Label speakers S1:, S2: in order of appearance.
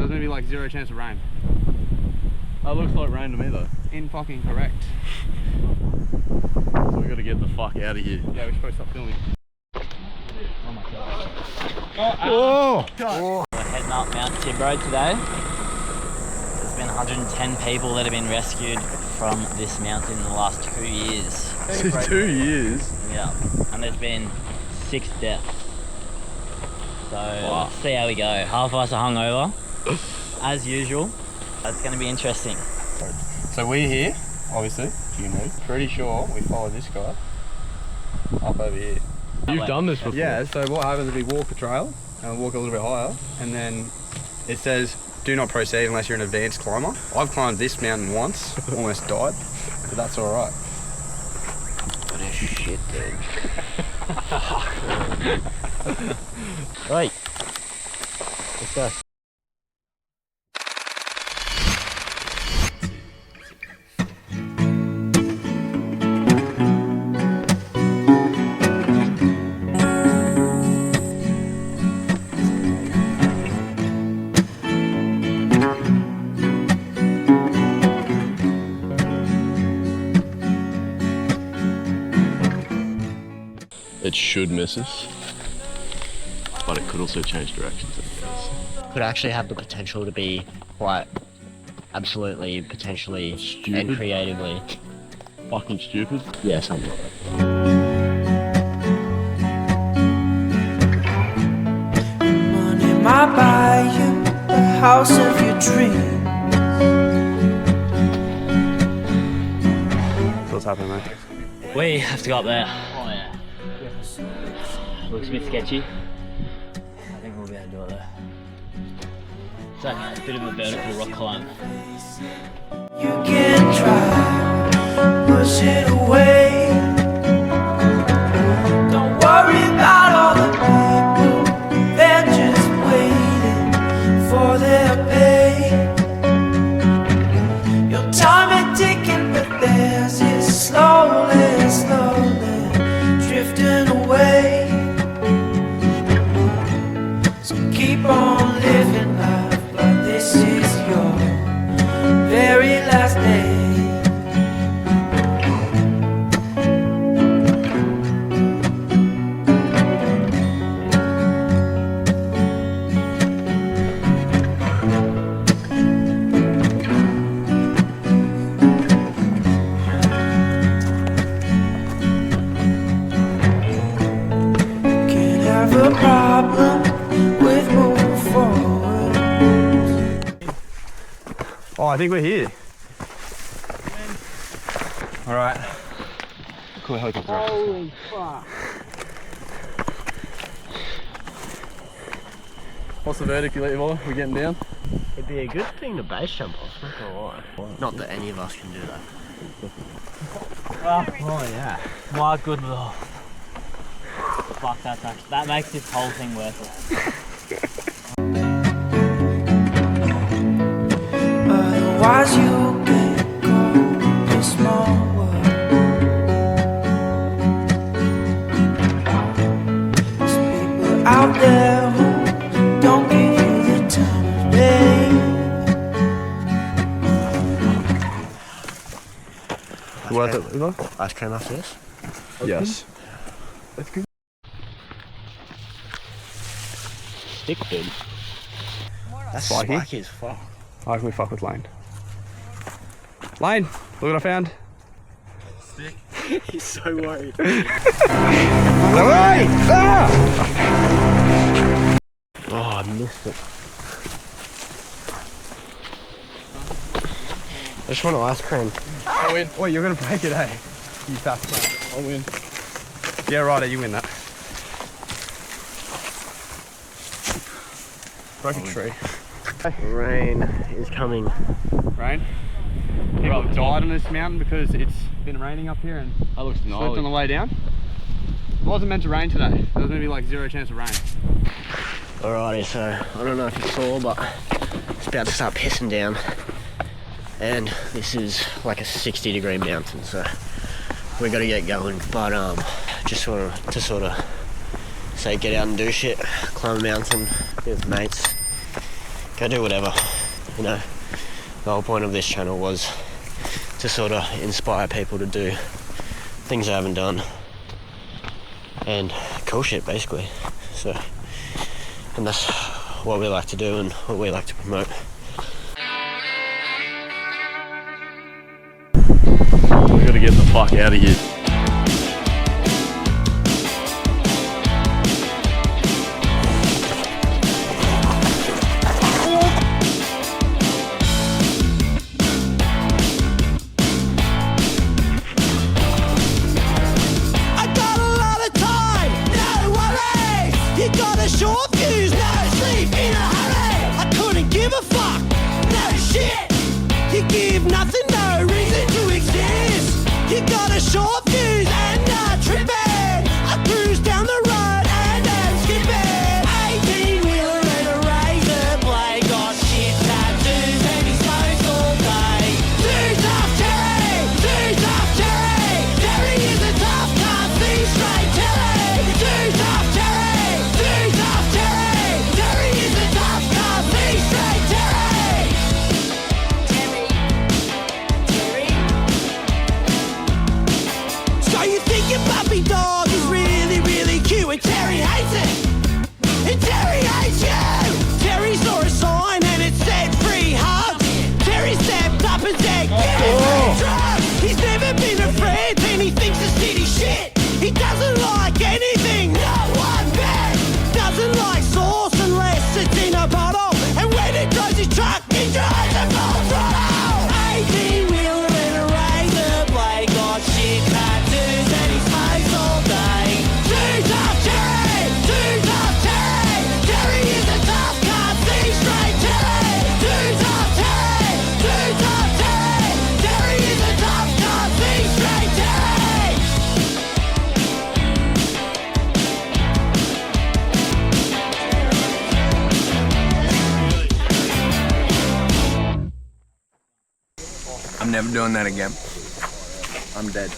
S1: There's gonna be like 0 chance of rain.
S2: That looks like rain to me though.
S1: Incorrect.
S2: So we gotta get the fuck out of here.
S1: Yeah, we're supposed to stop filming.
S3: Oh my god.
S2: Oh!
S3: We're heading up Mount Tibro today. There's been 110 people that have been rescued from this mountain in the last 2 years.
S2: 2 years?
S3: Yeah, and there's been 6 deaths. So
S2: wow.
S3: Let's see how we go. Half of us are hungover, as usual. It's going to be interesting.
S1: So we're here, obviously, pretty sure we follow this guy up over here.
S2: You've done this before?
S1: Yeah, so what happens is we walk a trail and walk a little bit higher, and then it says do not proceed unless you're an advanced climber. I've climbed this mountain once, almost died, but that's alright.
S3: What a shit, dude. Right, let's go.
S2: It should miss us, but it could also change directions, I guess.
S3: Could actually have the potential to be quite absolutely, potentially,
S2: Stupid.
S3: and creatively.
S2: Fucking stupid?
S3: Yeah, something like that.
S4: Money might buy you the house of your dreams.
S1: What's happening, mate?
S3: We have to go up there. Oh yeah. Looks a bit sketchy. I think we'll be able to do it there. It's like a bit of a vertical rock climb.
S4: You can try, push it away. Don't worry about all the people, they're just waiting for their pay. Your time is ticking, but theirs is slowly, slowly drifting away. So keep on living life like this is your very last day. Can't have a problem with moving forward.
S1: Oh, I think we're here. Alright. Cool helicopter.
S3: Holy fuck.
S2: What's the verdict, Levi? We're getting down?
S5: It'd be a good thing to base jump off, not gonna lie. Not that any of us can do that.
S3: Oh yeah. My good lord. Fuck, that makes this whole thing worth it.
S4: Otherwise you get caught in a small world. There's people out there who don't give you the time of day.
S1: Worth it, Levi?
S5: Ice cream after this?
S1: Yes. That's good.
S3: Stick, dude.
S5: That's
S1: Spiky.
S5: spiky as fuck.
S1: I reckon we fuck with Lane. Lane, look what I found.
S5: He's so worried.
S1: Away! Ah!
S5: Oh, I missed it. I just want ice cream.
S1: I win. Wait, you're gonna break it, eh? You fat cunt.
S2: I'll win.
S1: Yeah, righto, you win that. Broke a tree.
S5: Rain is coming.
S1: Rain. People have died on this mountain because it's been raining up here and
S2: That looks
S1: slipped on the
S2: gnarly.
S1: way down. It wasn't meant to rain today. There was gonna be like 0 chance of rain.
S5: Alrighty, so I don't know if you saw, but it's about to start pissing down. And this is like a 60-degree mountain, so we gotta get going. But just wanted to sort of say get out and do shit, climb a mountain with mates, go do whatever. You know, the whole point of this channel was to sort of inspire people to do things they haven't done and cool shit basically. So, and that's what we like to do and what we like to promote.
S2: We gotta get the fuck out of here.
S4: Short fuse, no sleep in a hurry. I couldn't give a fuck, no shit. You give nothing, no reason to exist. You got a short fuse and not tripping. I cruise down the road and I'm skipping. 18-wheeler and a razor blade. Got shit tattoos and he smokes all day. Too tough, Terry. Too tough, Terry. Terry is a tough, can't see straight, Terry. Too tough, Terry. Puppy dog is really, really cute, and Terry hates it. And Terry hates you. Terry saw a sign and it said free hugs. Terry stepped up and said, give me free drugs. He's never been a friend and he thinks the city shit. He doesn't like anything, not one bit. Doesn't like sauce unless it's in a bottle. And when he drives his truck, he drives a full throttle. 18-wheeler and a razor blade. Got shit tattoos and he smokes all day. Too tough, Terry. Too tough, Terry. Terry is a tough, can't see straight, Terry. Too tough, Terry. Too tough, Terry. Terry is a tough, can't see straight, Terry.
S6: I'm never doing that again. I'm dead.